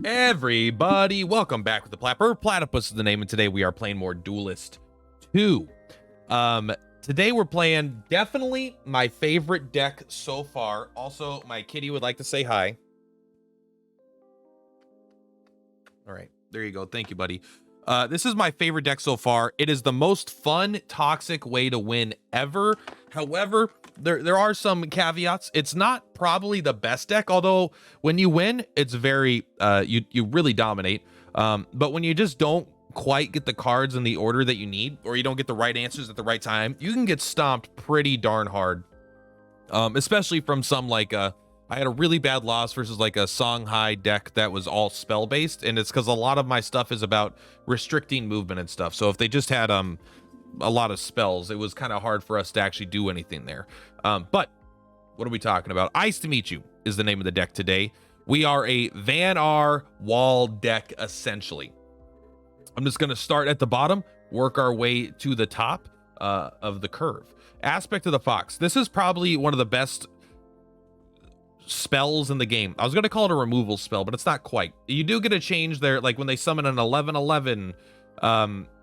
Everybody, welcome back with the Purplatypus is the name, and today we are playing more Duelyst 2. Today we're playing definitely my favorite deck so far. Also, my kitty would like to say hi. All right, there you go. Thank you, buddy. This is my favorite deck so far. It is the most fun, toxic way to win ever. However, there are some caveats. It's not probably the best deck, although when you win, it's very you really dominate. But when you just don't quite get the cards in the order that you need, or you don't get the right answers at the right time, you can get stomped pretty darn hard. Especially from some like I had a really bad loss versus like a Songhai deck that was all spell based, and it's because a lot of my stuff is about restricting movement and stuff. So if they just had a lot of spells, it was kind of hard for us to actually do anything there. But what are we talking about? Ice to Meet You is the name of the deck today. We are a Van R wall deck essentially. I'm just going to start at the bottom, work our way to the top of the curve. Aspect of the Fox. This is probably one of the best spells in the game. I was going to call it a removal spell, but it's not quite. You do get a change there, like when they summon an 11/11,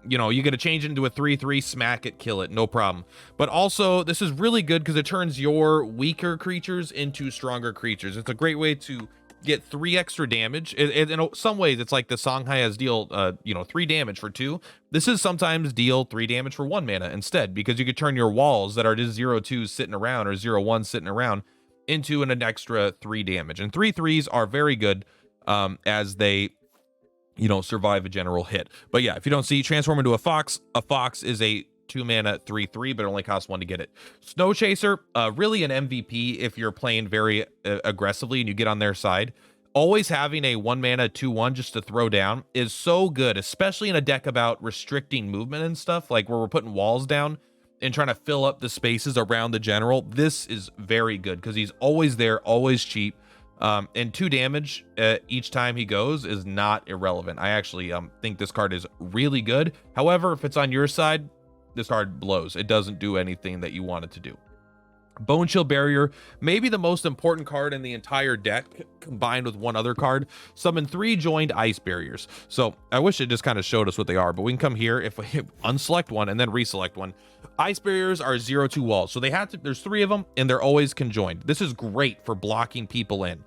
you know, you get to change it into a 3/3, smack it, kill it, no problem. But also, this is really good because it turns your weaker creatures into stronger creatures. It's a great way to get 3 extra damage. In some ways, it's like the Songhai has deal, 3 damage for 2. This is sometimes deal 3 damage for 1 mana instead, because you could turn your walls that are just 0/2s sitting around or 0/1 sitting around into an extra 3 damage. And 3/3s are very good as they survive a general hit. But yeah, if you don't see, transform into a fox is a 2 mana 3/3, but it only costs 1 to get it. Snow Chaser, really an MVP if you're playing very aggressively and you get on their side. Always having a 1 mana 2/1 just to throw down is so good, especially in a deck about restricting movement and stuff, like where we're putting walls down and trying to fill up the spaces around the general. This is very good because he's always there, always cheap. And 2 damage each time he goes is not irrelevant. I actually think this card is really good. However, if it's on your side, this card blows. It doesn't do anything that you want it to do. Bone Chill Barrier, maybe the most important card in the entire deck, combined with one other card. Summon 3 joined ice barriers. So I wish it just kind of showed us what they are, but we can come here, if we unselect one and then reselect one. Ice barriers are 0/2 walls, so they have to, there's 3 of them and they're always conjoined. This is great for blocking people in.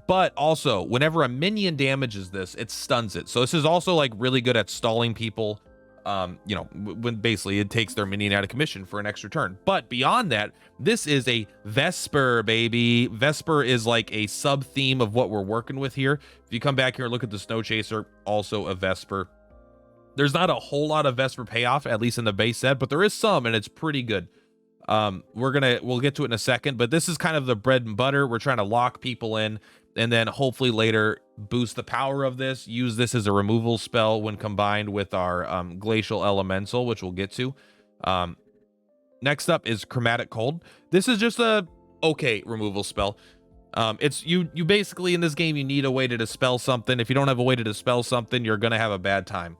But also whenever a minion damages this, it stuns it. So this is also like really good at stalling people. When basically it takes their minion out of commission for an extra turn. But beyond that, this is a Vesper, baby. Vesper is like a sub theme of what we're working with here. If you come back here and look at the Snow Chaser, also a Vesper. There's not a whole lot of Vesper payoff, at least in the base set, but there is some, and it's pretty good. We'll get to it in a second, but this is kind of the bread and butter. We're trying to lock people in, and then hopefully later boost the power of this, use this as a removal spell when combined with our Glacial Elemental, which we'll get to. Next up is Chromatic Cold. This is just a okay removal spell. It's you basically in this game, you need a way to dispel something. If you don't have a way to dispel something, you're gonna have a bad time.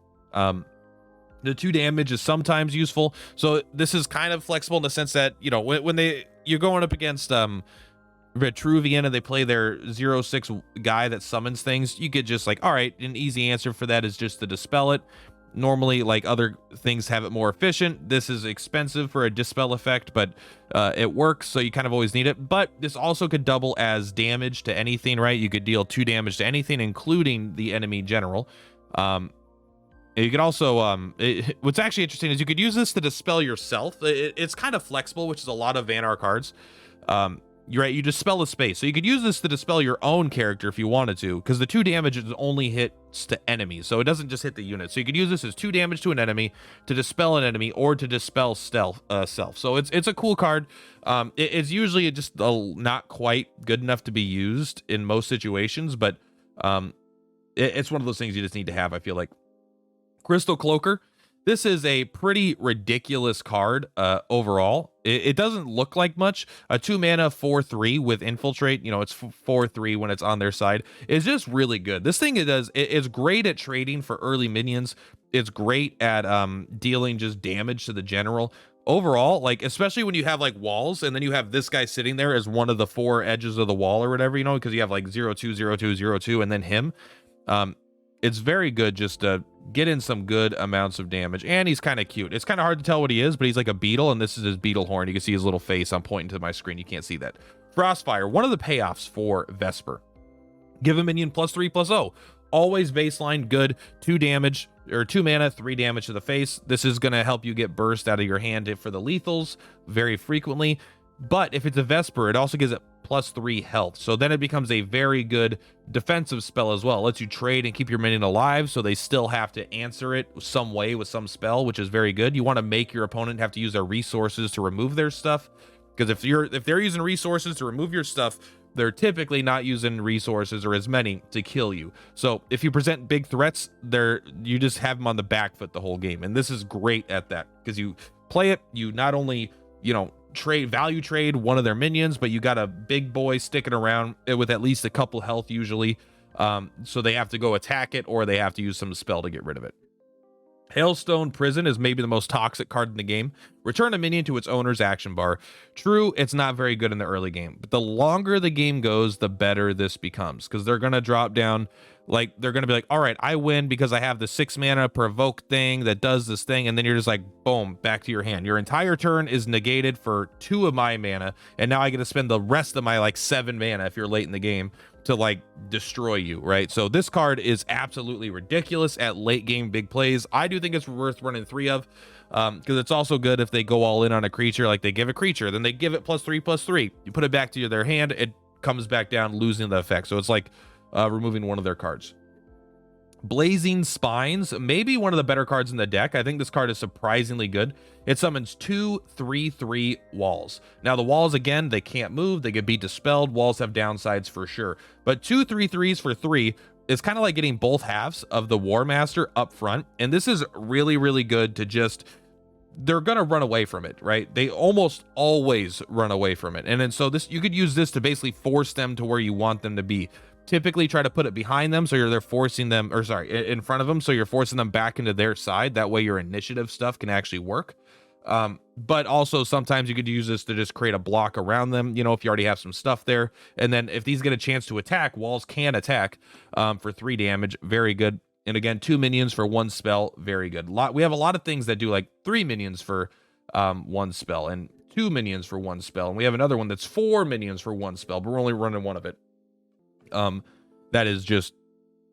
The 2 damage is sometimes useful, so this is kind of flexible in the sense that when you're going up against Vitruvian and they play their 0/6 guy that summons things, you could just like, all right, an easy answer for that is just to dispel it. Normally, like other things have it more efficient. This is expensive for a dispel effect, but it works, so you kind of always need it. But this also could double as damage to anything, right? You could deal 2 damage to anything, including the enemy general. You could also, what's actually interesting is you could use this to dispel yourself. It's kind of flexible, which is a lot of Van R cards. You're right, you dispel a space. So you could use this to dispel your own character if you wanted to, because the 2 damage only hits to enemies. So it doesn't just hit the unit. So you could use this as 2 damage to an enemy, to dispel an enemy, or to dispel self. So it's a cool card. It's usually just not quite good enough to be used in most situations, but it's one of those things you just need to have, I feel like. Crystal Cloaker. This is a pretty ridiculous card overall. It doesn't look like much. A 2 mana 4/3 with Infiltrate, it's 4/3 when it's on their side. It's just really good. This thing it's great at trading for early minions. It's great at dealing just damage to the general. overall, like, especially when you have like walls and then you have this guy sitting there as one of the 4 edges of the wall or whatever, you know, because you have like 0 2 0 2 0 2 and then him. It's very good just to get in some good amounts of damage. And he's kind of cute. It's kind of hard to tell what he is, but he's like a beetle, and this is his beetle horn. You can see his little face. I'm pointing to my screen. You can't see that. Frostfire, one of the payoffs for Vesper. Give a minion +3/+0. Always baseline good. 2 damage or 2 mana, 3 damage to the face. This is going to help you get burst out of your hand for the lethals very frequently. But if it's a Vesper, it also gives it +3 health. So then it becomes a very good defensive spell as well. It lets you trade and keep your minion alive, so they still have to answer it some way with some spell, which is very good. You want to make your opponent have to use their resources to remove their stuff, because if they're using resources to remove your stuff, they're typically not using resources or as many to kill you. So if you present big threats, you just have them on the back foot the whole game. And this is great at that, because you play it, you not only, you know, value trade one of their minions, but you got a big boy sticking around with at least a couple health usually. So they have to go attack it, or they have to use some spell to get rid of it. Hailstone Prison is maybe the most toxic card in the game. Return a minion to its owner's action bar. True, it's not very good in the early game, but the longer the game goes, the better this becomes, because they're going to drop down, like, they're going to be like, all right, I win because I have the 6 mana provoke thing that does this thing, and then you're just like, boom, back to your hand. Your entire turn is negated for 2 of my mana, and now I get to spend the rest of my, like, 7 mana if you're late in the game to, like, destroy you, right? So this card is absolutely ridiculous at late game big plays. I do think it's worth running 3 of, because it's also good if they go all in on a creature, like they give a creature, then they give it +3/+3. You put it back to their hand, it comes back down, losing the effect. So it's like removing one of their cards. Blazing Spines, maybe one of the better cards in the deck. I think this card is surprisingly good. It summons 2 3/3 walls. Now the walls, again, they can't move, they can be dispelled. Walls have downsides for sure, but 2 3/3s for 3 is kind of like getting both halves of the War Master up front. And this is really, really good to just, they're gonna run away from it, right? They almost always run away from it. And then so this, you could use this to basically force them to where you want them to be. Typically try to put it behind them, so they're forcing them, or sorry, in front of them, so you're forcing them back into their side. That way your initiative stuff can actually work. But also sometimes you could use this to just create a block around them, you know, if you already have some stuff there. And then if these get a chance to attack, walls can attack for 3 damage. Very good. And again, 2 minions for 1 spell. Very good. We have a lot of things that do like 3 minions for 1 spell and 2 minions for 1 spell. And we have another one that's 4 minions for 1 spell, but we're only running 1 of it. That is just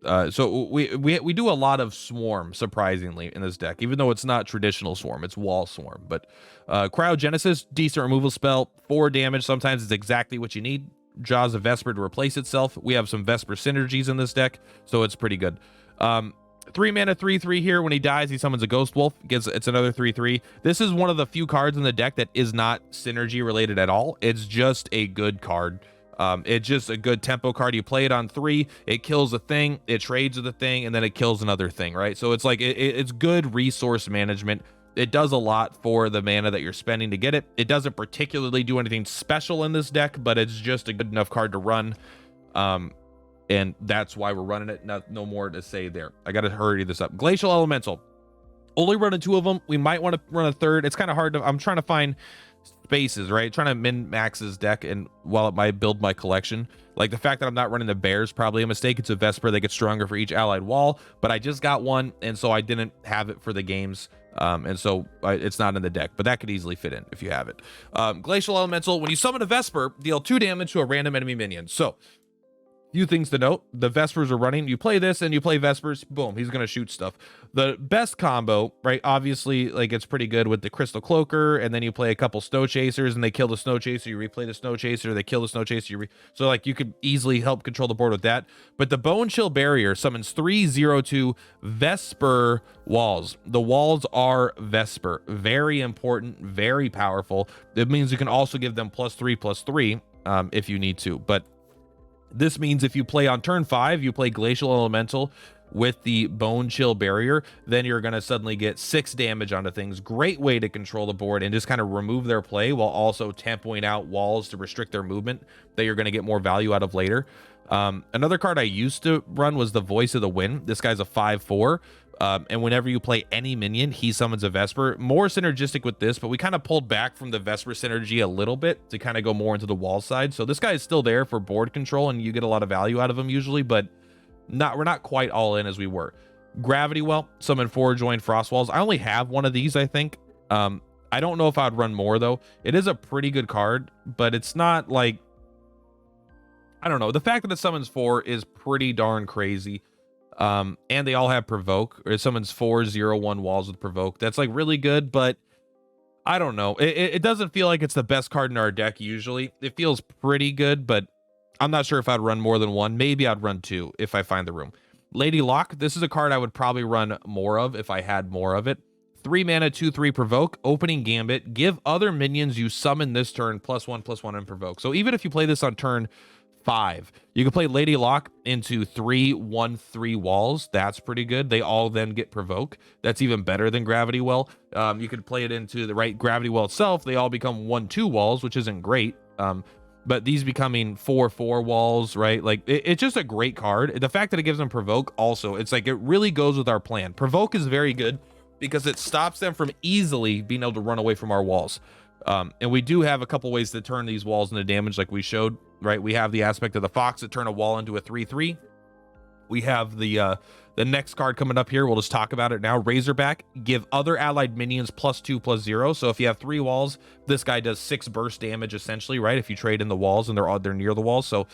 so we do a lot of swarm, surprisingly, in this deck, even though it's not traditional swarm, it's wall swarm. But Cryogenesis, decent removal spell, 4 damage. Sometimes it's exactly what you need. Jaws of Vesper to replace itself. We have some Vesper synergies in this deck, so it's pretty good. 3 mana 3/3 here. When he dies, he summons a Ghost Wolf. It's another 3/3. This is one of the few cards in the deck that is not synergy related at all. It's just a good card. It's just a good tempo card. You play it on 3, it kills a thing, it trades with a thing, and then it kills another thing, right? So it's like it's good resource management. It does a lot for the mana that you're spending to get it. It doesn't particularly do anything special in this deck, but it's just a good enough card to run. And that's why we're running it. No more to say there. I gotta hurry this up. Glacial Elemental, only running 2 of them. We might want to run a 3rd. It's kind of hard to, I'm trying to find spaces, right? Trying to min max his deck, and while it might build my collection, like the fact that I'm not running the bears, probably a mistake. It's a Vesper, they get stronger for each allied wall, but I just got one, and so I didn't have it for the games, and so it's not in the deck, but that could easily fit in if you have it. Glacial Elemental, when you summon a Vesper, deal 2 damage to a random enemy minion. So few things to note. The Vespers are running. You play this and you play Vespers, boom, he's gonna shoot stuff. The best combo, right, obviously, like, it's pretty good with the Crystal Cloaker, and then you play a couple Snow Chasers and they kill the Snow Chaser, you replay the Snow Chaser, they kill the Snow Chaser, so like you could easily help control the board with that. But the Bone Chill Barrier summons 3/0/2 Vesper walls. The walls are Vesper, very important, very powerful. It means you can also give them +3/+3 if you need to. But this means if you play on turn 5, you play Glacial Elemental with the Bone Chill Barrier, then you're going to suddenly get 6 damage onto things. Great way to control the board and just kind of remove their play while also tempoing out walls to restrict their movement that you're going to get more value out of later. Another card I used to run was the Voice of the Wind. This guy's a 5/4. And whenever you play any minion, he summons a Vesper. More synergistic with this, but we kind of pulled back from the Vesper synergy a little bit to kind of go more into the wall side. So this guy is still there for board control, and you get a lot of value out of him usually, but we're not quite all in as we were. Gravity Well, summon 4 joined Frost Walls. I only have one of these, I think. I don't know if I'd run more, though. It is a pretty good card, but it's not like... I don't know. The fact that it summons 4 is pretty darn crazy. And they all have Provoke, or it summons 4/0/1 walls with Provoke. That's like really good, but I don't know. It doesn't feel like it's the best card in our deck usually. It feels pretty good, but I'm not sure if I'd run more than 1. Maybe I'd run 2 if I find the room. Lady Lock, this is a card I would probably run more of if I had more of it. 3 mana, 2/3 Provoke, opening Gambit. Give other minions you summon this turn +1/+1 and Provoke. So even if you play this on turn 5, you can play Lady Lock into 3/1/3 walls. That's pretty good. They all then get Provoke. That's even better than Gravity Well. You could play it into the right Gravity Well itself. They all become 1/2 walls, which isn't great. But these becoming 4/4 walls, right? Like it's just a great card. The fact that it gives them Provoke also, it's like it really goes with our plan. Provoke is very good because it stops them from easily being able to run away from our walls. And we do have a couple ways to turn these walls into damage, like we showed, right? We have the aspect of the Fox that turn a wall into a 3/3. We have the next card coming up here. We'll just talk about it now. Razorback, give other allied minions +2/+0. So if you have 3 walls, this guy does 6 burst damage essentially, right? If you trade in the walls and they're near the walls. So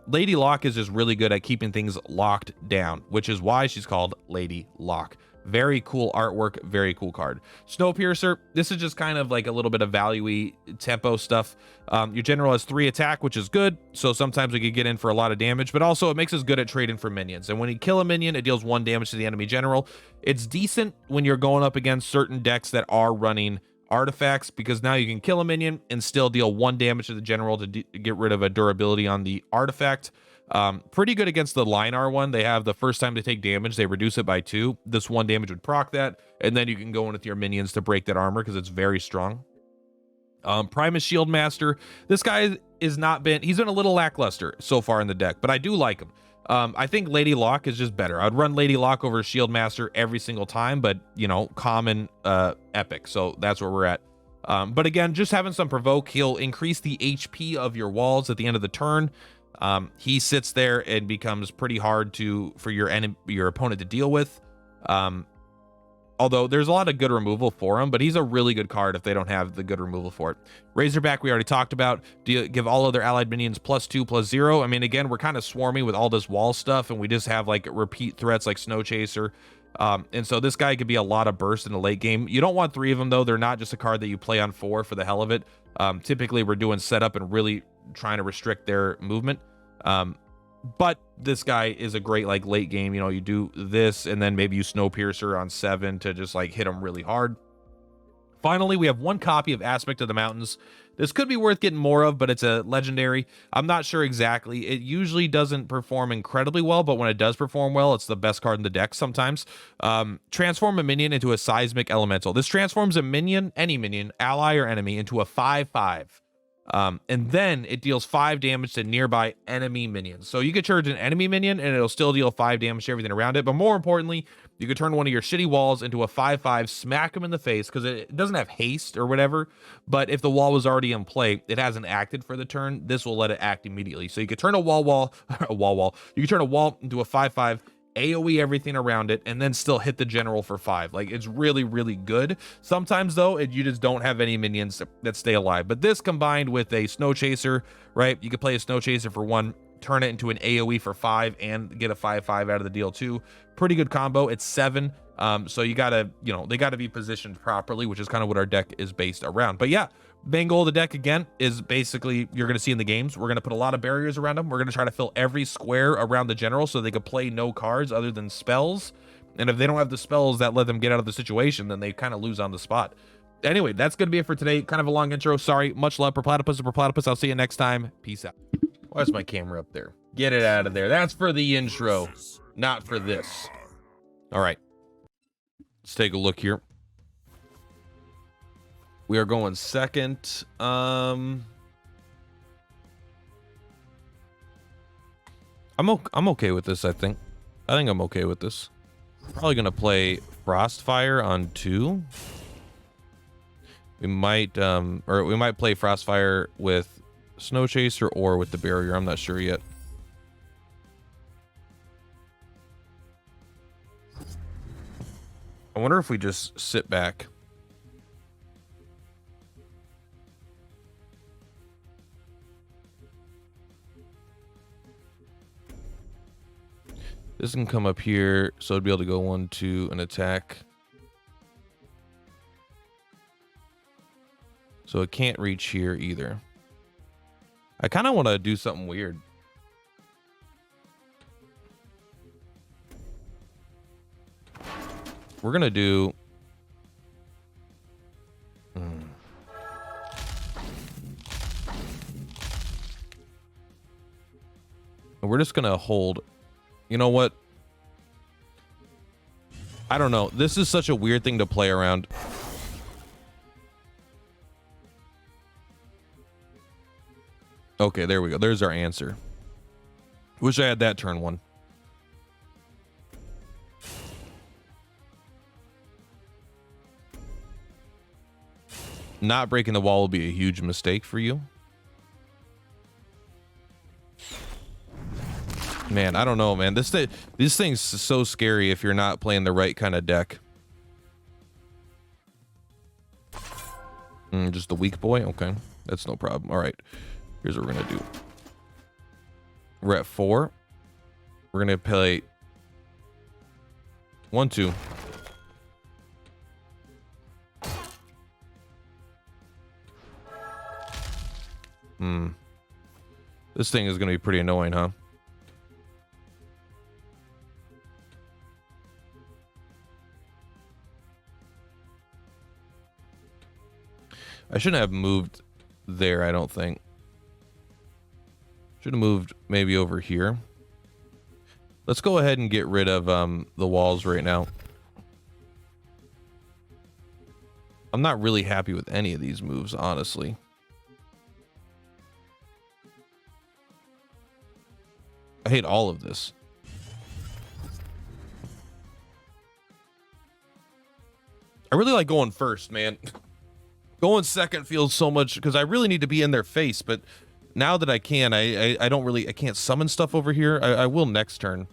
Lady Lock is just really good at keeping things locked down, which is why she's called Lady Lock. Very cool artwork, very cool card. Snowpiercer, this is just kind of like a little bit of value-y tempo stuff. Your general has 3 attack, which is good, so sometimes we could get in for a lot of damage, but also it makes us good at trading for minions. And when you kill a minion, it deals 1 damage to the enemy general. It's decent when you're going up against certain decks that are running artifacts, because now you can kill a minion and still deal 1 damage to the general to get rid of a durability on the artifact. Pretty good against the Linar one. They have the first time they take damage, they reduce it by 2. This 1 damage would proc that, and then you can go in with your minions to break that armor because it's very strong. Primus Shieldmaster, this guy he's been a little lackluster so far in the deck, but I do like him. I think Lady Lock is just better. I'd run Lady Lock over Shieldmaster every single time, but you know, common, epic. So that's where we're at. But again, just having some Provoke, he'll increase the HP of your walls at the end of the turn. He sits there and becomes pretty hard for your opponent to deal with. Although there's a lot of good removal for him, but he's a really good card if they don't have the good removal for it. Razorback, we already talked about. Give all other allied minions +2/+0. I mean, again, we're kind of swarming with all this wall stuff, and we just have like repeat threats like Snow Chaser. And so this guy could be a lot of burst in the late game. You don't want 3 of them, though. They're not just a card that you play on 4 for the hell of it. Typically, we're doing setup and really trying to restrict their movement. But this guy is a great like late game, you know, you do this and then maybe you Snowpiercer on 7 to just like hit him really hard. Finally, we have 1 copy of Aspect of the Mountains. This could be worth getting more of, but it's a legendary. I'm not sure exactly. It usually doesn't perform incredibly well, but when it does perform well, it's the best card in the deck sometimes. Transform a minion into a Seismic Elemental. This transforms a minion, any minion, ally or enemy, into a 5/5. And then it deals 5 damage to nearby enemy minions. So you could charge an enemy minion and it'll still deal 5 damage to everything around it. But more importantly, you could turn one of your shitty walls into a 5/5, smack them in the face, because it doesn't have haste or whatever. But if the wall was already in play, it hasn't acted for the turn. This will let it act immediately. So you could turn a wall. You could turn a wall into a 5/5. AoE everything around it, and then still hit the general for 5. Like, it's really, really good. Sometimes, though, you just don't have any minions that stay alive. But this combined with a Snow Chaser, right? You could play a Snow Chaser for 1, turn it into an AoE for 5, and get a 5/5 out of the deal, too. Pretty good combo. It's 7. So you gotta, you know, they gotta be positioned properly, which is kind of what our deck is based around. But yeah, main goal of the deck, again, is basically, you're gonna see in the games, we're gonna put a lot of barriers around them. We're gonna try to fill every square around the general so they could play no cards other than spells. And if they don't have the spells that let them get out of the situation, then they kind of lose on the spot. Anyway, that's gonna be it for today. Kind of a long intro. Sorry. Much love, Purplatypus. I'll see you next time. Peace out. Why is my camera up there? Get it out of there. That's for the intro, not for this. All right. Let's take a look here. We are going second. I'm okay with this, I think. I'm okay with this. Probably gonna play Frostfire on 2. We might play Frostfire with Snow Chaser or with the barrier. I'm not sure yet. I wonder if we just sit back. This can come up here, so I'd be able to go 1, 2, and attack. So it can't reach here either. I kind of want to do something weird. We're going to do... We're just going to hold... You know what? I don't know. This is such a weird thing to play around. Okay, there we go. There's our answer. Wish I had that turn 1. Not breaking the wall will be a huge mistake for you. Man, I don't know, man. This thing's so scary if you're not playing the right kind of deck. Just the weak boy? Okay. That's no problem. All right. Here's what we're going to do. We're at 4. We're going to play 1, 2. This thing is going to be pretty annoying, huh? I shouldn't have moved there, I don't think. Should have moved maybe over here. Let's go ahead and get rid of the walls right now. I'm not really happy with any of these moves, honestly. I hate all of this. I really like going first, man. Going second feels so much, because I really need to be in their face, but now that I can, I don't really, I can't summon stuff over here. I will next turn.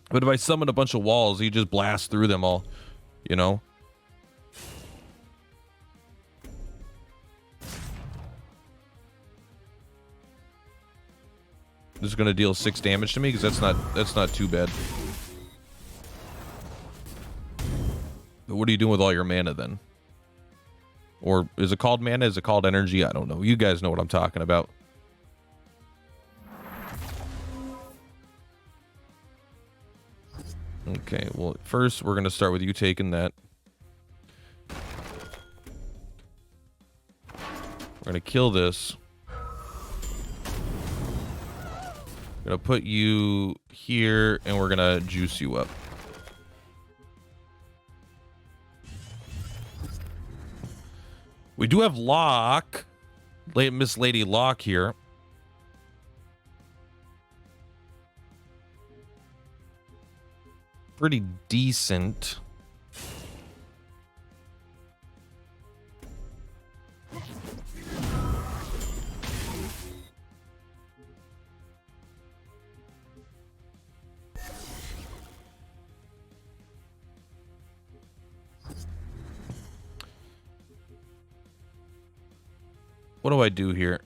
But if I summon a bunch of walls, you just blast through them all, you know? This is going to deal 6 damage to me, because that's not too bad. But what are you doing with all your mana then? Or is it called mana? Is it called energy? I don't know. You guys know what I'm talking about. Okay, well, first we're going to start with you taking that. We're going to kill this. We're going to put you here, and we're going to juice you up. We do have Locke, Miss Lady Locke here. Pretty decent. What do I do here?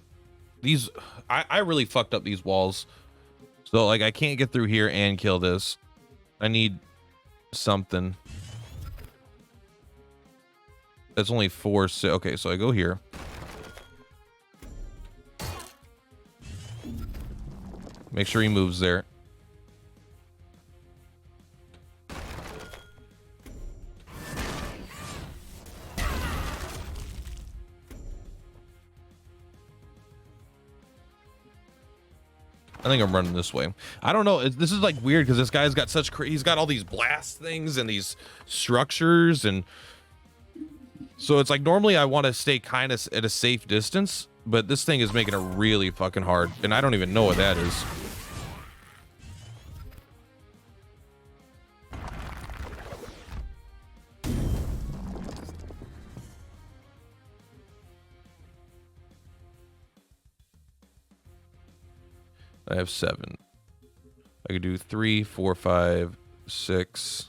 These, I really fucked up these walls. So, like, I can't get through here and kill this. I need something. That's only 4. Okay, so I go here. Make sure he moves there. I think I'm running this way. I don't know. This is like weird because this guy's got such he's got all these blast things and these structures, and so it's like normally I want to stay kind of at a safe distance, but this thing is making it really fucking hard, and I don't even know what that is. I have 7. I could do 3, 4, 5, 6.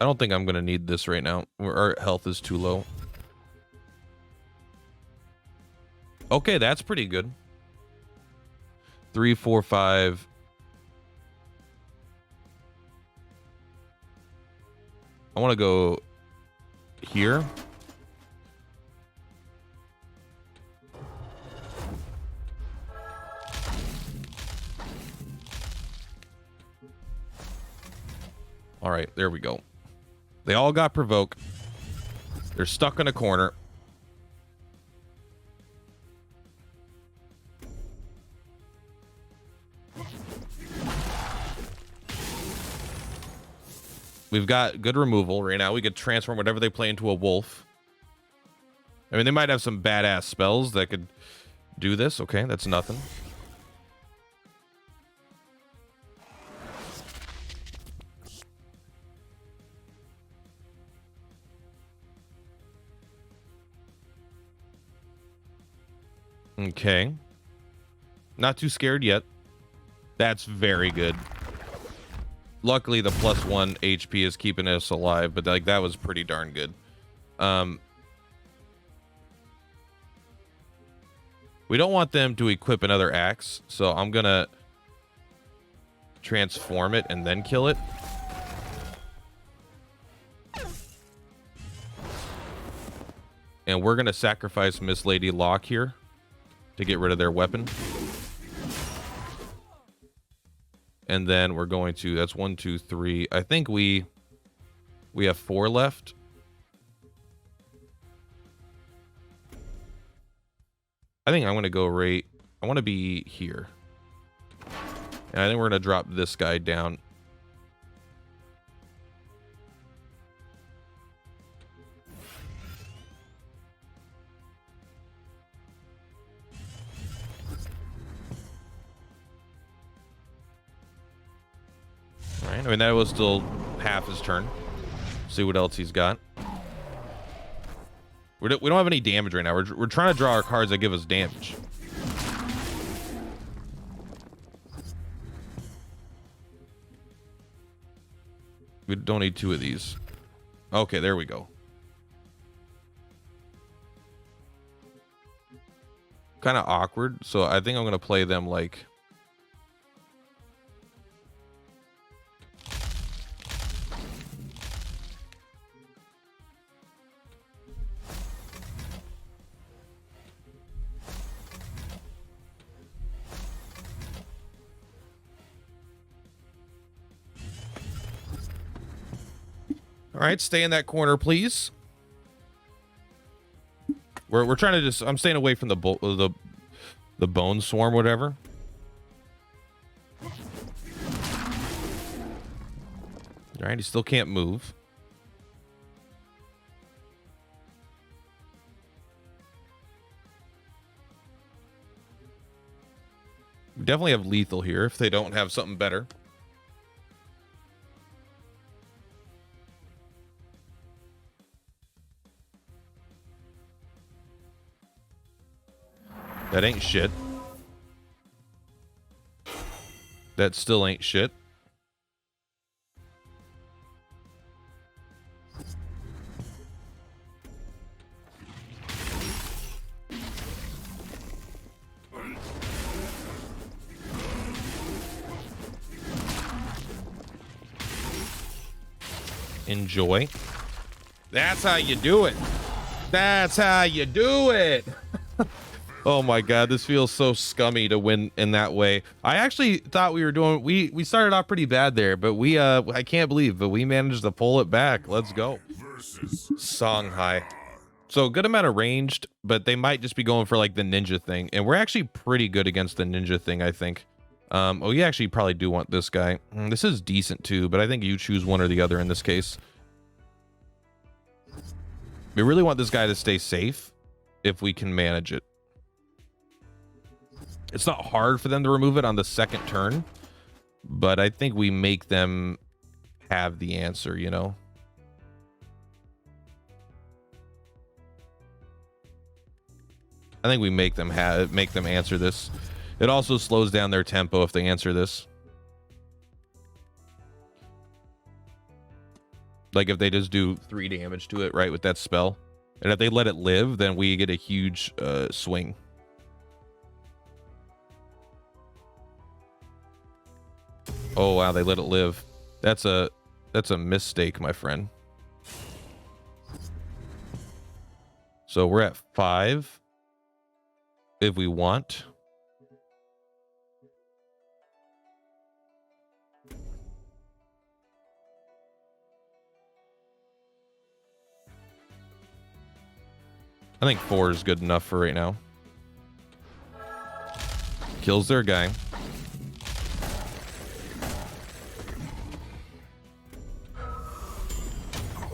I don't think I'm going to need this right now. Our health is too low. Okay, that's pretty good. 3, 4, 5. I want to go here. All right, there we go. They all got provoke. They're stuck in a corner. We've got good removal right now. We could transform whatever they play into a wolf. I mean, they might have some badass spells that could do this. Okay, that's nothing. Okay. Not too scared yet. That's very good. Luckily, the +1 HP is keeping us alive, but like that was pretty darn good. We don't want them to equip another axe, so I'm gonna transform it and then kill it. And we're gonna sacrifice Miss Lady Locke here to get rid of their weapon. And then we're going to, that's 1, 2, 3. I think we have 4 left. I think I'm going to go right, I want to be here. And I think we're going to drop this guy down. All right, I mean, that was still half his turn. See what else he's got. We don't have any damage right now. We're trying to draw our cards that give us damage. We don't need 2 of these. Okay, there we go. Kind of awkward, so I think I'm going to play them like... All right, stay in that corner, please. We're trying to just, I'm staying away from the bone swarm, whatever. All right, he still can't move. We definitely have lethal here if they don't have something better. That ain't shit. That still ain't shit. Enjoy. That's how you do it. That's how you do it. Oh my god, this feels so scummy to win in that way. I actually thought we were doing, we started off pretty bad there, but I can't believe, but we managed to pull it back. Let's go. Songhai. So good amount of ranged, but they might just be going for like the ninja thing. And we're actually pretty good against the ninja thing, I think. Oh, you actually probably do want this guy. This is decent too, but I think you choose one or the other in this case. We really want this guy to stay safe if we can manage it. It's not hard for them to remove it on the second turn, but I think we make them have the answer, you know? I think we make them answer this. It also slows down their tempo if they answer this. Like if they just do 3 damage to it, right, with that spell. And if they let it live, then we get a huge swing. Oh wow, they let it live. That's a mistake, my friend. So we're at 5 if we want. I think 4 is good enough for right now. Kills their guy.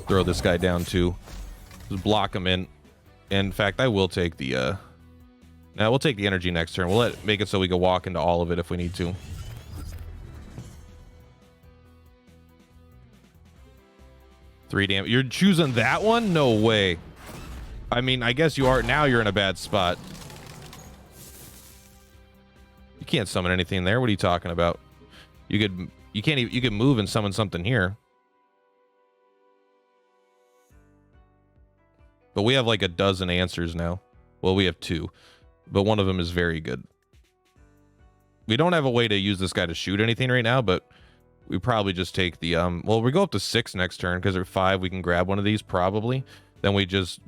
Throw this guy down too. Just block him in. In fact, I will take the now we'll take the energy next turn. We'll make it so we can walk into all of it if we need to. Three damage. You're choosing that one? No way. I mean, I guess you are. Now you're in a bad spot. You can't summon anything there. What are you talking about? You could move and summon something here. But we have like a dozen answers now. Well, we have 2, but one of them is very good. We don't have a way to use this guy to shoot anything right now, but we probably just take the well, we go up to 6 next turn because at 5 we can grab one of these probably. Then we just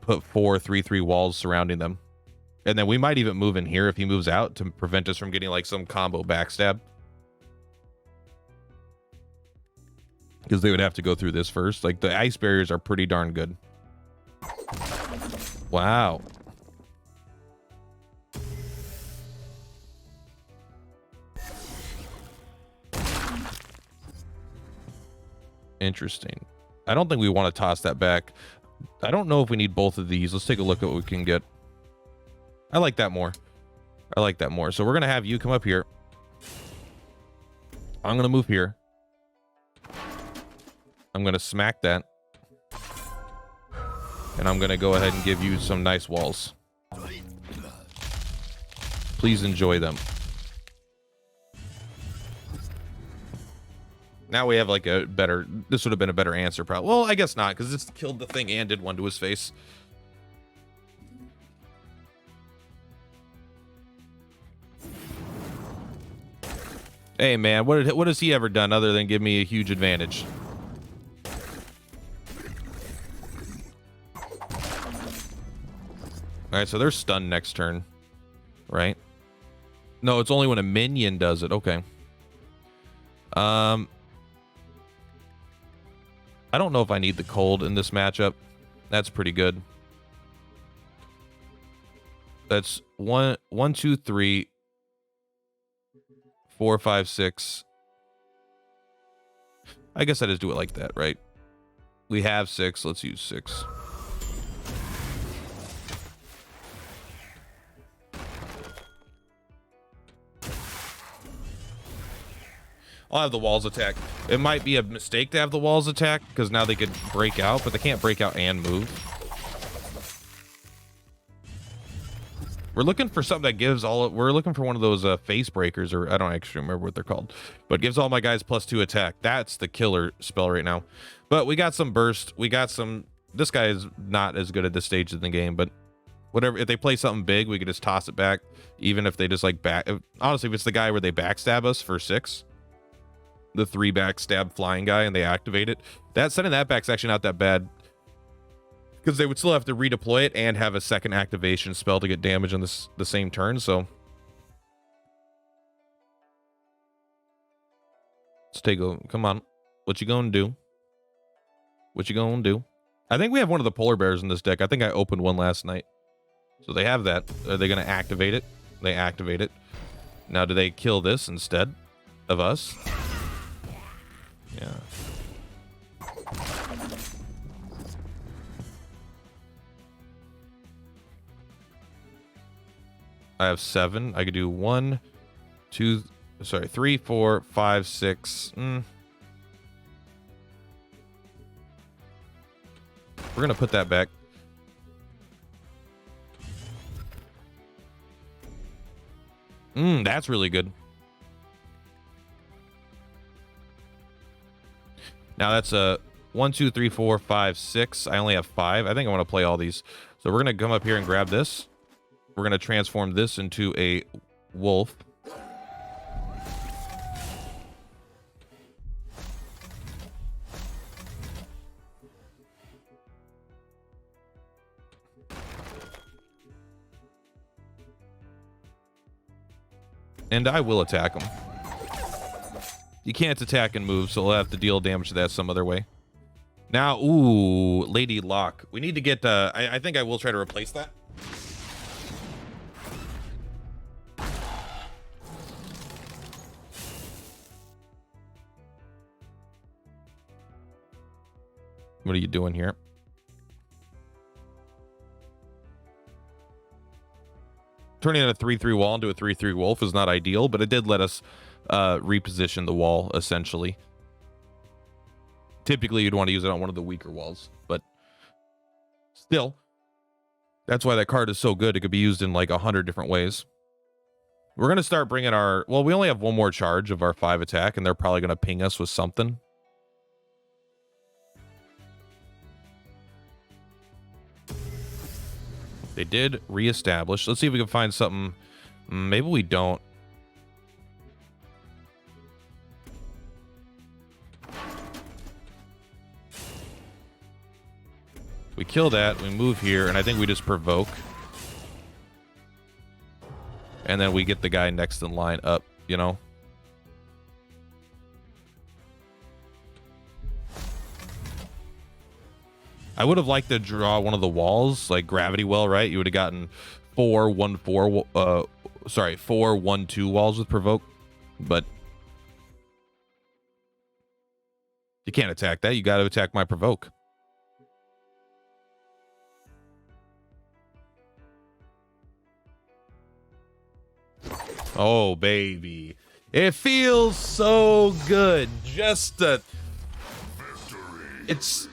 put 4 3/3 walls surrounding them. And then we might even move in here if he moves out to prevent us from getting like some combo backstab. Because they would have to go through this first. Like the ice barriers are pretty darn good. Wow. Interesting. I don't think we want to toss that back. I don't know if we need both of these. Let's take a look at what we can get. I like that more. I like that more. So we're going to have you come up here. I'm going to move here. I'm going to smack that. And I'm going to go ahead and give you some nice walls. Please enjoy them. Now we have like a better... This would have been a better answer probably. Well, I guess not, because this killed the thing and did one to his face. Hey, man, what has he ever done other than give me a huge advantage? All right, so they're stunned next turn, right? No, it's only when a minion does it. Okay. I don't know if I need the cold in this matchup. That's pretty good. That's 1, 2, 3, 4, 5, 6. I guess I just do it like that, right? We have 6. Let's use 6. I'll have the walls attack. It might be a mistake to have the walls attack because now they could break out, but they can't break out and move. We're looking for something that gives all... We're looking for one of those face breakers, or I don't actually remember what they're called, but gives all my guys +2 attack. That's the killer spell right now. But we got some burst. We got some... This guy is not as good at this stage of the game, but whatever. If they play something big, we could just toss it back, even if they just like back... Honestly, if it's the guy where they backstab us for 6... The 3 backstab flying guy and they activate it. Sending that back's actually not that bad. Because they would still have to redeploy it and have a second activation spell to get damage on the same turn, so. Let's take a... Come on. What you gonna do? What you gonna do? I think we have one of the polar bears in this deck. I think I opened one last night. So they have that. Are they gonna activate it? They activate it. Now do they kill this instead of us? Yeah. I have 7. I could do 1, 2, sorry, 3, 4, 5, 6. We're gonna put that back. That's really good. Now that's a 1, 2, 3, 4, 5, 6. I only have 5. I think I want to play all these. So we're going to come up here and grab this. We're going to transform this into a wolf. And I will attack him. You can't attack and move, so we'll have to deal damage to that some other way. Now, ooh, Lady Locke. We need to get, I think I will try to replace that. What are you doing here? Turning a 3/3 wall into a 3/3 wolf is not ideal, but it did let us reposition the wall, essentially. Typically, you'd want to use it on one of the weaker walls, but still, that's why that card is so good. It could be used in like 100 different ways. We're going to start bringing our... Well, we only have one more charge of our 5 attack, and they're probably going to ping us with something. They did reestablish. Let's see if we can find something. Maybe we don't. We kill that, we move here, and I think we just provoke. And then we get the guy next in line up, you know? I would have liked to draw one of the walls, like Gravity Well, right? You would have gotten 4, 1, 4, 4, 1, 2 walls with provoke, but you can't attack that. You got to attack my provoke. Oh, baby. It feels so good. Just it's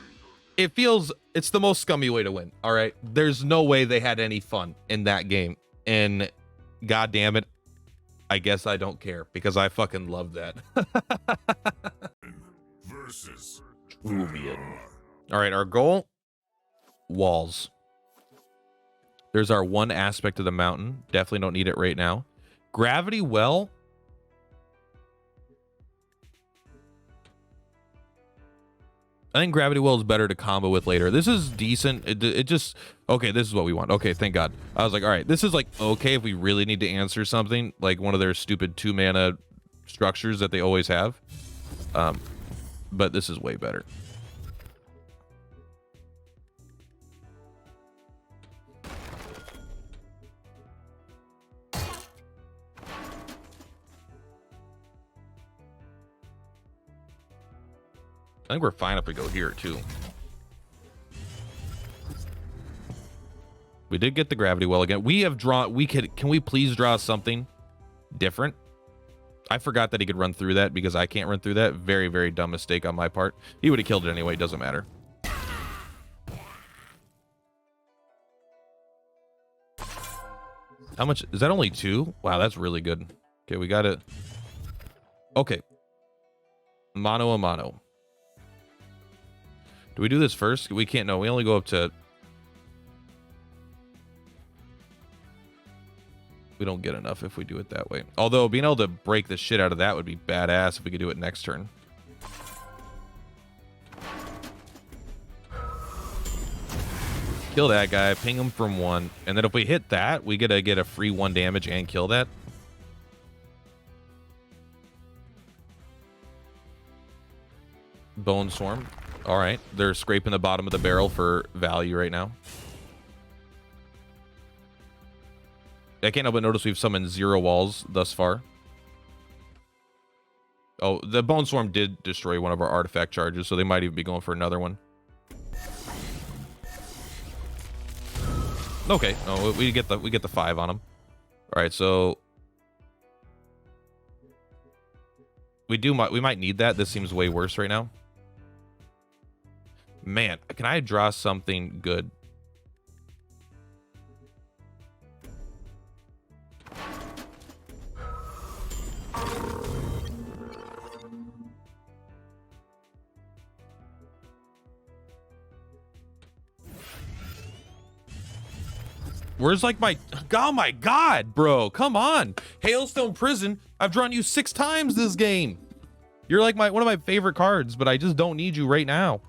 the most scummy way to win. All right. There's no way they had any fun in that game. And god damn it, I guess I don't care because I fucking love that. Versus Truvian. All right, our goal, walls. There's our one aspect of the mountain. Definitely don't need it right now. Gravity Well. I think Gravity Well is better to combo with later. This is decent. It just... Okay, this is what we want. Okay, thank God. I was like, all right, this is like okay if we really need to answer something, like one of their stupid 2-mana structures that they always have. But this is way better. I think we're fine if we go here too. We did get the Gravity Well again. We have drawn... Can we please draw something different? I forgot that he could run through that because I can't run through that. Very, very dumb mistake on my part. He would have killed it anyway. Doesn't matter. How much? Is that only 2? Wow, that's really good. Okay, we got it. Okay. Mano a mano. Do we do this first? We can't. No, we only go up to... We don't get enough if we do it that way. Although being able to break the shit out of that would be badass if we could do it next turn. Kill that guy, ping him from 1, and then if we hit that, we get a free 1 damage and kill that. Bone Swarm. All right, they're scraping the bottom of the barrel for value right now. I can't help but notice we've summoned 0 walls thus far. Oh, the Bone Swarm did destroy one of our artifact charges, so they might even be going for another one. Okay, no, we get the 5 on them. All right, so we might need that. This seems way worse right now. Man, can I draw something good? Where's like my, oh my God, bro, come on. Hailstone Prison, I've drawn you 6 times this game. You're like one of my favorite cards, but I just don't need you right now.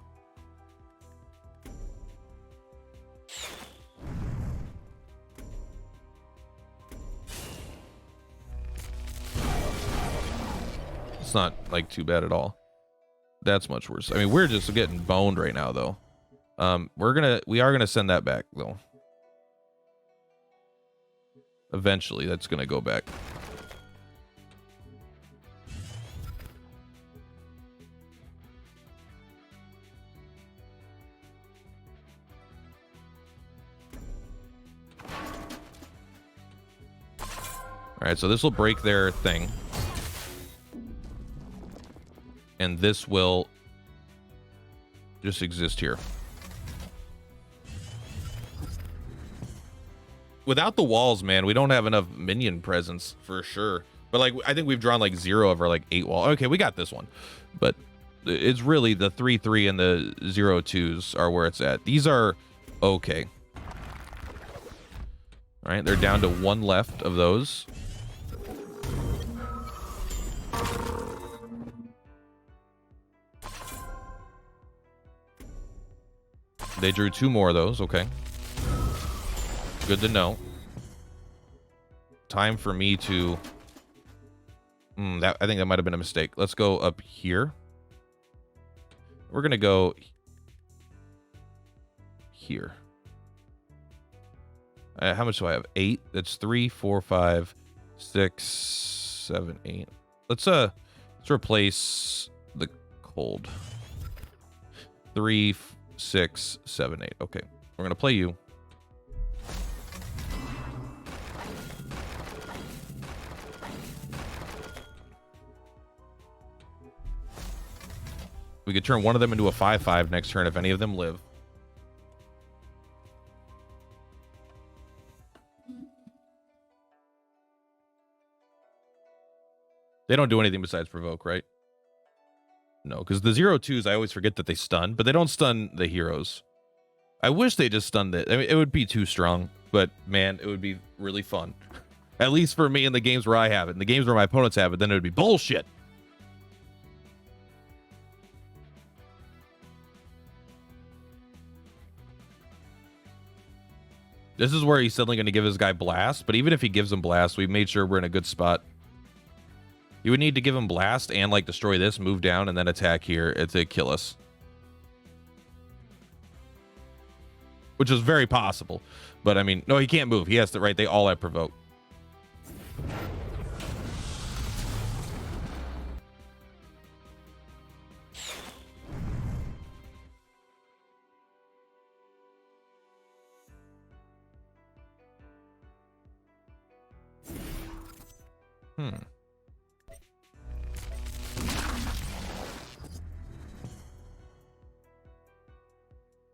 It's not like too bad at all. That's much worse. I mean, we're just getting boned right now though. We are gonna send that back though. Eventually that's gonna go back. All right, so this will break their thing. And this will just exist here. Without the walls, man, we don't have enough minion presence for sure. But like, I think we've drawn like 0 of our like 8 wall. Okay, we got this one. But it's really the 3/3 and the 0/2s are where it's at. These are okay. All right, they're down to 1 left of those. They drew 2 more of those. Okay. Good to know. Time for me to... I think that might have been a mistake. Let's go up here. We're going to go here. How much do I have? 8. That's 3, 4, 5, 6, 7, 8. Let's replace the cold. 3, 6, 7, 8. Okay. We're going to play you. We could turn one of them into a 5/5 next turn if any of them live. They don't do anything besides provoke, right? No, because the 0/2s, I always forget that they stun, but they don't stun the heroes. I wish they just stunned it. I mean, it would be too strong, but man, it would be really fun. At least for me in the games where I have it. In the games where my opponents have it, then it would be bullshit. This is where he's suddenly going to give his guy blast, but even if he gives him blast, we've made sure we're in a good spot. You would need to give him blast and like destroy this, move down, and then attack here to kill us. Which is very possible. But I mean, no, he can't move. He has to, right? They all have provoke.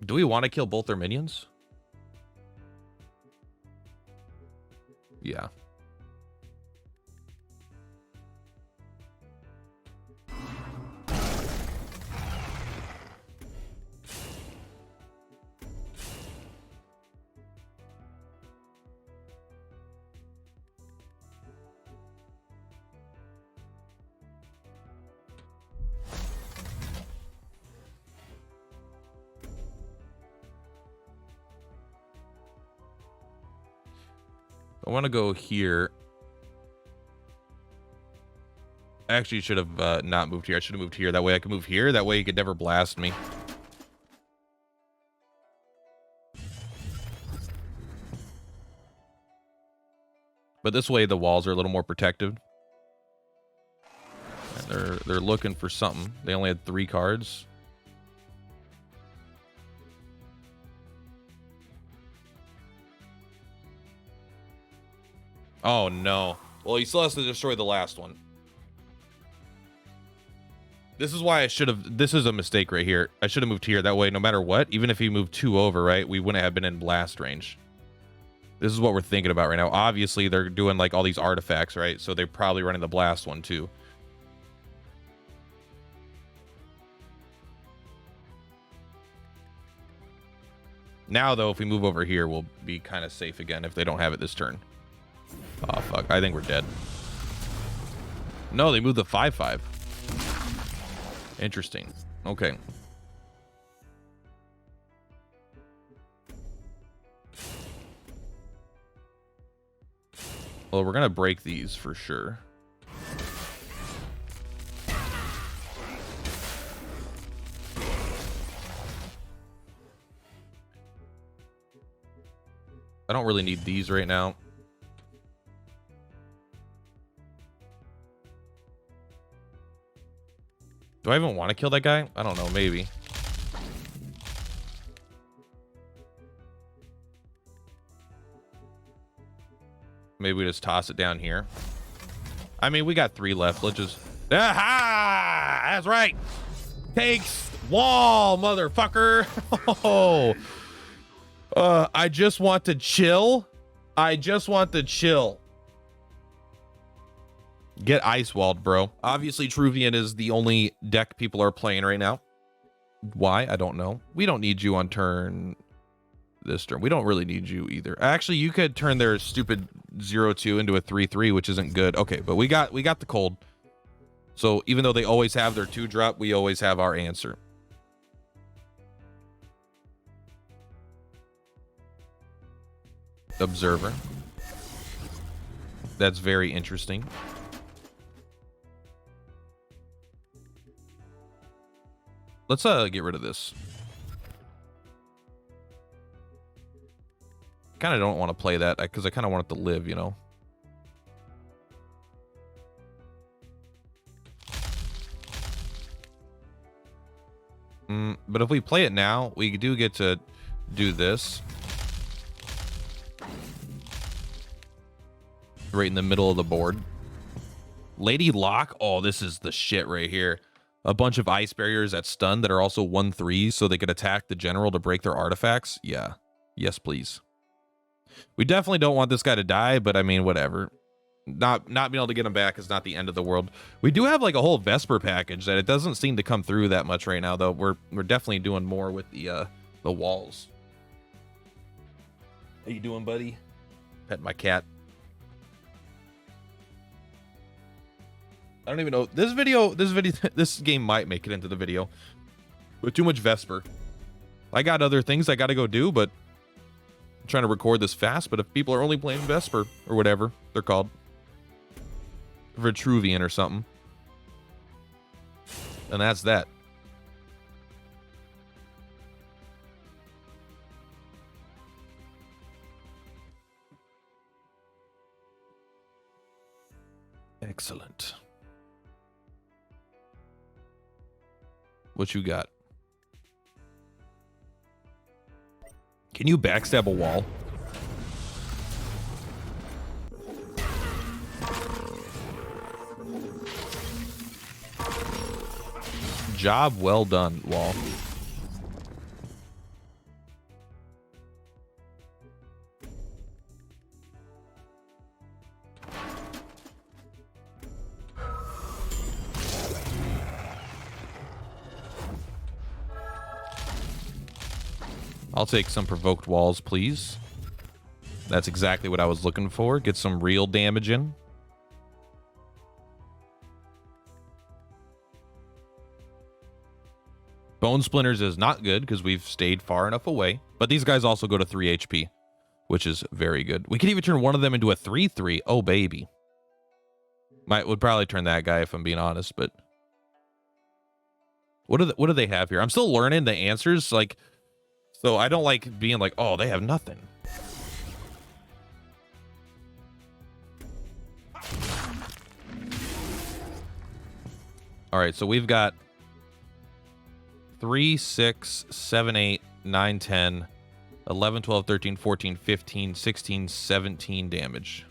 Do we want to kill both their minions? Yeah. I want to go here. I actually should have not moved here. I should have moved here. That way I can move here. That way he could never blast me. But this way the walls are a little more protected. And they're looking for something. They only had 3 cards. Oh, no. Well, he still has to destroy the last one. This is why I should have... This is a mistake right here. I should have moved here. That way, no matter what, even if he moved 2 over, right, we wouldn't have been in blast range. This is what we're thinking about right now. Obviously, they're doing, like, all these artifacts, right? So they're probably running the blast one, too. Now, though, if we move over here, we'll be kind of safe again if they don't have it this turn. Oh, fuck. I think we're dead. No, they moved the 5/5. Interesting. Okay. Well, we're going to break these for sure. I don't really need these right now. Do I even want to kill that guy? I don't know, maybe. Maybe we just toss it down here. I mean, we got 3 left. Let's just... Aha! That's right. Takes wall, motherfucker. Oh. I just want to chill. I just want to chill. Get ice walled, bro. Obviously, Truvian is the only deck people are playing right now. Why? I don't know. We don't need you on turn this turn. We don't really need you either. Actually, you could turn their stupid 0/2 into a 3/3, which isn't good. Okay, but we got the cold. So even though they always have their 2-drop, we always have our answer. Observer. That's very interesting. Let's get rid of this. Kind of don't want to play that because I kind of want it to live, you know. But if we play it now, we do get to do this. Right in the middle of the board. Lady Lock. Oh, this is the shit right here. A bunch of ice barriers at stun that are also 1/3, so they could attack the general to break their artifacts. Yeah. Yes, please. We definitely don't want this guy to die, but I mean, whatever. Not being able to get him back is not the end of the world. We do have like a whole Vesper package that it doesn't seem to come through that much right now, though. We're definitely doing more with the walls. How you doing, buddy? Pet my cat. I don't even know. This game might make it into the video. With too much Vesper. I got other things I got to go do, but I'm trying to record this fast. But if people are only playing Vesper or whatever they're called, Vitruvian or something, and that's that. Excellent. What you got? Can you backstab a wall? Job well done, wall. I'll take some provoked walls, please. That's exactly what I was looking for. Get some real damage in. Bone Splinters is not good because we've stayed far enough away. But these guys also go to 3 HP, which is very good. We could even turn one of them into a 3/3. Oh, baby. Would probably turn that guy if I'm being honest, but... What do they have here? I'm still learning the answers, like... So I don't like being like, oh, they have nothing. All right, so we've got 3, 6, 7, 8, 9, 10, 11, 12, 13, 14, 15, 16, 17 damage.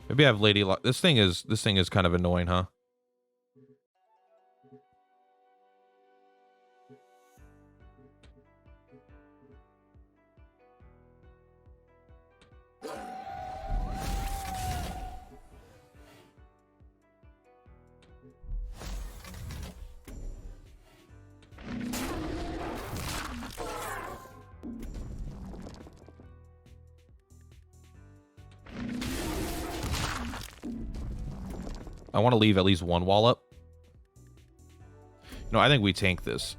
Maybe I have Lady Lock. This thing is kind of annoying, huh? I want to leave at least one wall up. No, I think we tank this.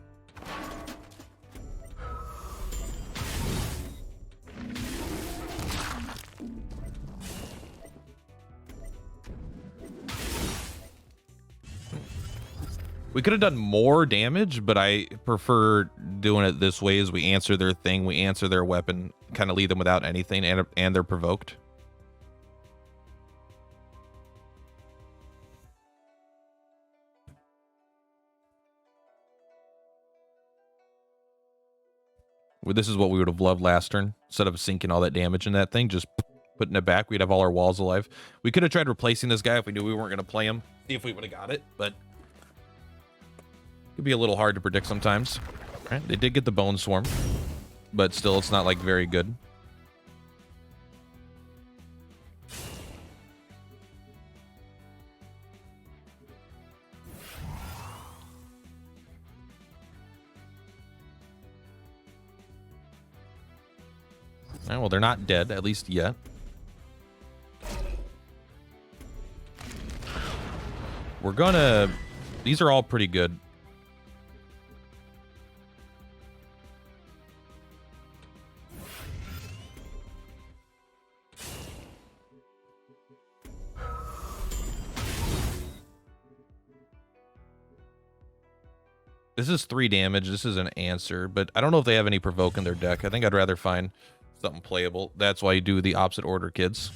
We could have done more damage, but I prefer doing it this way as we answer their thing, we answer their weapon, kind of leave them without anything, and they're provoked. Well, this is what we would have loved last turn. Instead of sinking all that damage in that thing, just putting it back, we'd have all our walls alive. We could have tried replacing this guy if we knew we weren't going to play him, see if we would have got it, but could be a little hard to predict sometimes. All right, they did get the bone swarm, but still, it's not like very good. All right, well, they're not dead, at least yet. We're gonna... These are all pretty good. This is 3 damage. This is an answer, but I don't know if they have any provoke in their deck. I think I'd rather find something playable. That's why you do the opposite order, kids.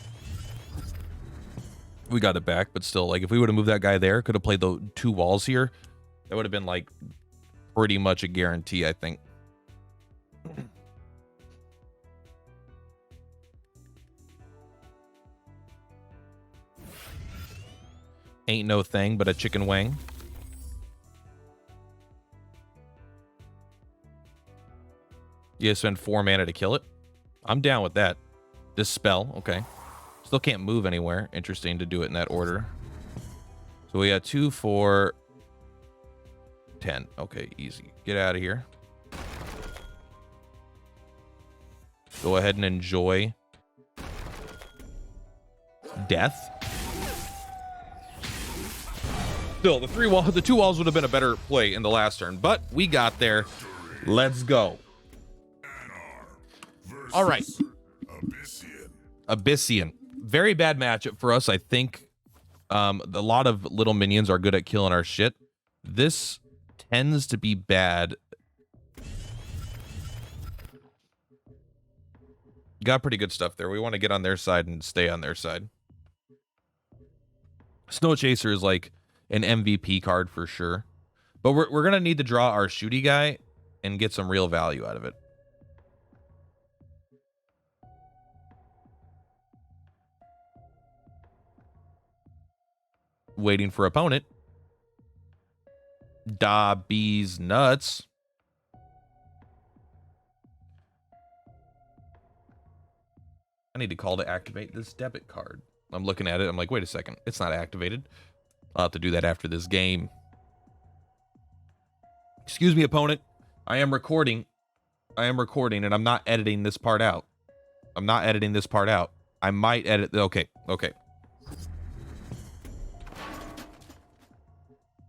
We got it back, but still, like, if we would have moved that guy there, could have played the 2 walls here, that would have been, like, pretty much a guarantee, I think. Ain't no thing but a chicken wing. You spend 4 mana to kill it. I'm down with that. Dispel, okay. Still can't move anywhere. Interesting to do it in that order. So we got 2, 4, 10. Okay, easy. Get out of here. Go ahead and enjoy death. Still, the 2 walls would have been a better play in the last turn, but we got there. Let's go. All right. Abyssian. Very bad matchup for us, I think. A lot of little minions are good at killing our shit. This tends to be bad. Got pretty good stuff there. We want to get on their side and stay on their side. Snow Chaser is like an MVP card for sure. But we're going to need to draw our shooty guy and get some real value out of it. Waiting for opponent. Da bees nuts. I need to call to activate this debit card. I'm looking at it. I'm like, wait a second. It's not activated. I'll have to do that after this game. Excuse me, opponent. I am recording. And I'm not editing this part out. I might edit. Okay.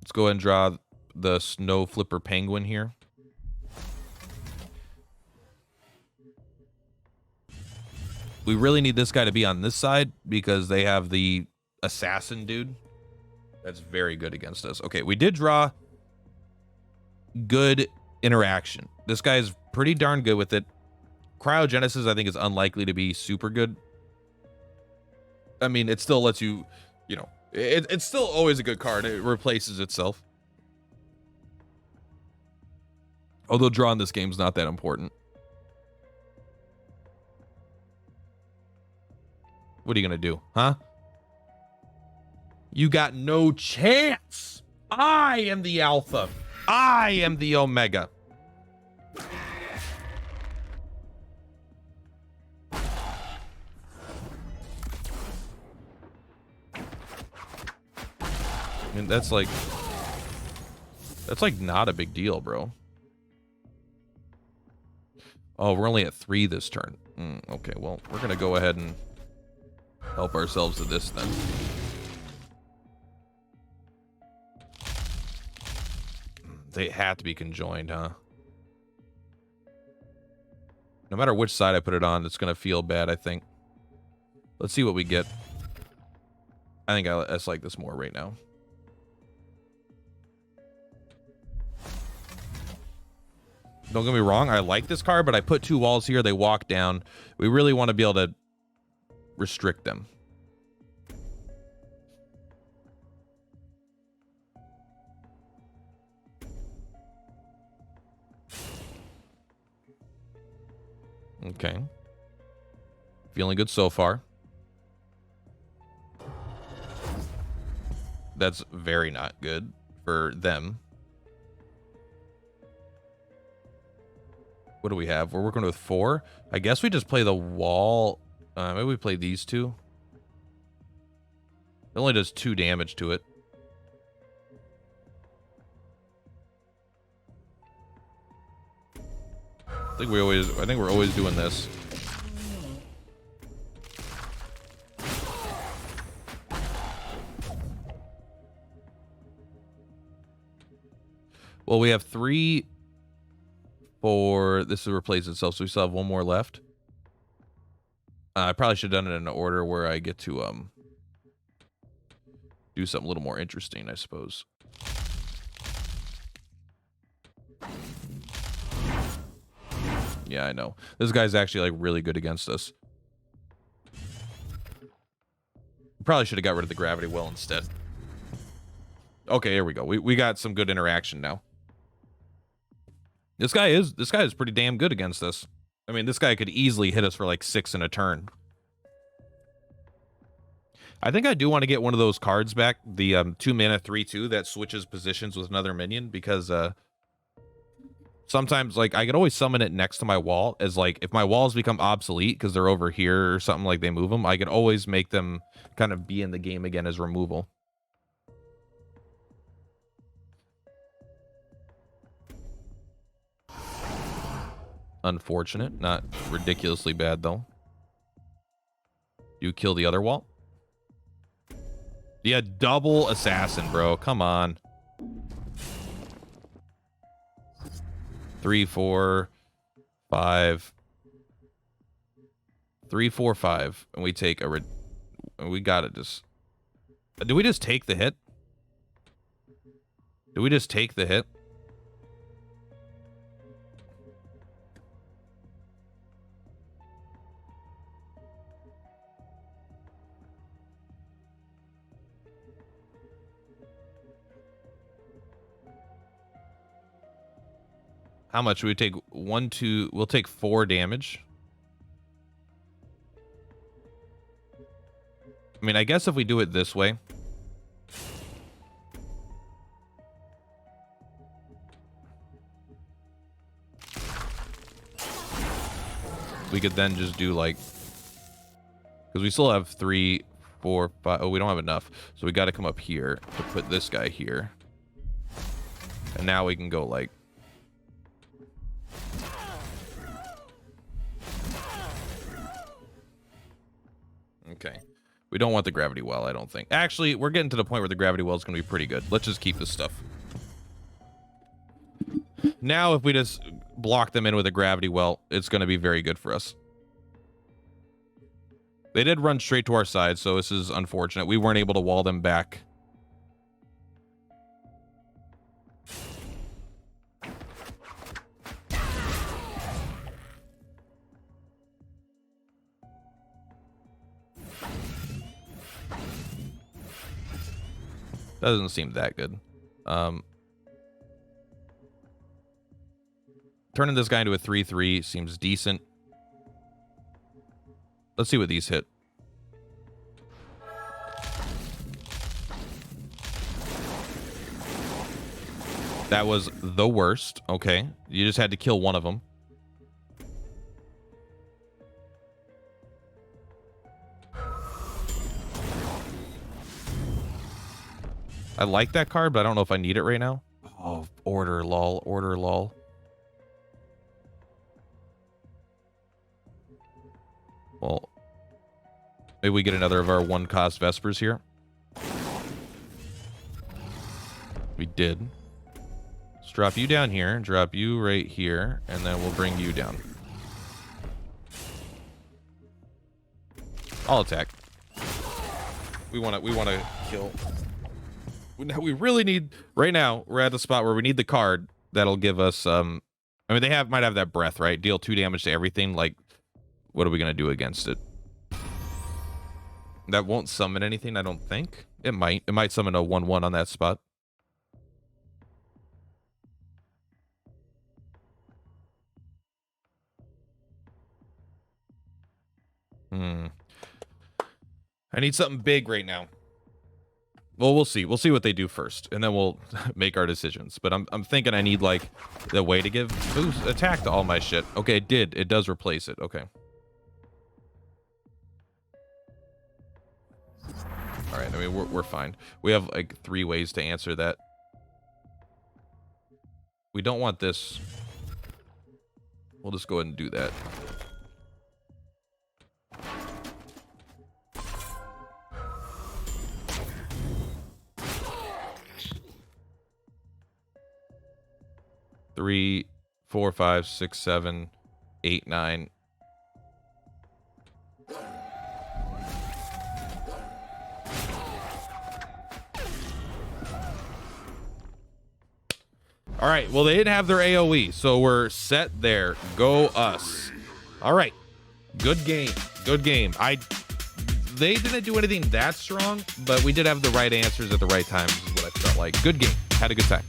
Let's go ahead and draw the Snow Flipper Penguin here. We really need this guy to be on this side because they have the assassin dude. That's very good against us. Okay, we did draw good interaction. This guy is pretty darn good with it. Cryogenesis, I think, is unlikely to be super good. I mean, it still lets you, you know, it's still always a good card. It replaces itself. Although drawing this game's not that important. What are you going to do, huh? You got no chance. I am the alpha. I am the omega. I mean, that's like not a big deal, bro. Oh, we're only at 3 this turn. Okay, well, we're going to go ahead and help ourselves to this then. They have to be conjoined, huh? No matter which side I put it on, it's going to feel bad, I think. Let's see what we get. I think I just like this more right now. Don't get me wrong, I like this card, but I put 2 walls here. They walk down. We really want to be able to restrict them. Okay. Feeling good so far. That's very not good for them. What do we have? We're working with 4. I guess we just play the wall. Maybe we play these 2. It only does 2 damage to it. I think we're always doing this. Well, we have 3, 4. This will replace itself, so we still have 1 more left. I probably should have done it in an order where I get to do something a little more interesting, I suppose. Yeah, I know. This guy's actually like really good against us. Probably should have got rid of the gravity well instead. Okay, here we go. We got some good interaction now. This guy is pretty damn good against us. I mean, this guy could easily hit us for like 6 in a turn. I think I do want to get one of those cards back, the 2 mana 3/2 that switches positions with another minion, because sometimes, like, I could always summon it next to my wall as, like, if my walls become obsolete because they're over here or something, like they move them, I could always make them kind of be in the game again as removal. Unfortunate. Not ridiculously bad, though. You kill the other wall? Yeah, double assassin, bro. Come on. 3, 4, 5. 3, 4, 5. And we take a... we gotta just... Do we just take the hit? Do we just take the hit? How much? We take 1, 2... We'll take 4 damage. I mean, I guess if we do it this way... we could then just do, like... because we still have 3, 4, 5... oh, we don't have enough. So we got to come up here to put this guy here. And now we can go, like... okay. We don't want the gravity well, I don't think. Actually, we're getting to the point where the gravity well is going to be pretty good. Let's just keep this stuff. Now, if we just block them in with a gravity well, it's going to be very good for us. They did run straight to our side, so this is unfortunate. We weren't able to wall them back. Doesn't seem that good. Turning this guy into a 3/3 seems decent. Let's see what these hit. That was the worst. Okay. You just had to kill one of them. I like that card, but I don't know if I need it right now. Oh, order, lol. Order, lol. Well, maybe we get another of our 1-cost Vespers here. We did. Let's drop you down here, drop you right here, and then we'll bring you down. I'll attack. We want to kill. We really need, right now we're at the spot where we need the card that'll give us I mean, they might have that breath, right? Deal 2 damage to everything. Like, what are we gonna do against it? That won't summon anything, I don't think. It might summon a 1/1 on that spot. I need something big right now. Well, we'll see. We'll see what they do first, and then we'll make our decisions. But I'm thinking I need, like, the way to give boost attack to all my shit. Okay, it did. It does replace it. Okay. All right. I mean, we're fine. We have, like, 3 ways to answer that. We don't want this. We'll just go ahead and do that. Three, 4, 5, 6, 7, 8, 9. All right. Well, they didn't have their AoE, so we're set there. Go us. All right. Good game. Good game. They didn't do anything that strong, but we did have the right answers at the right times, is what I felt like. Good game. Had a good time.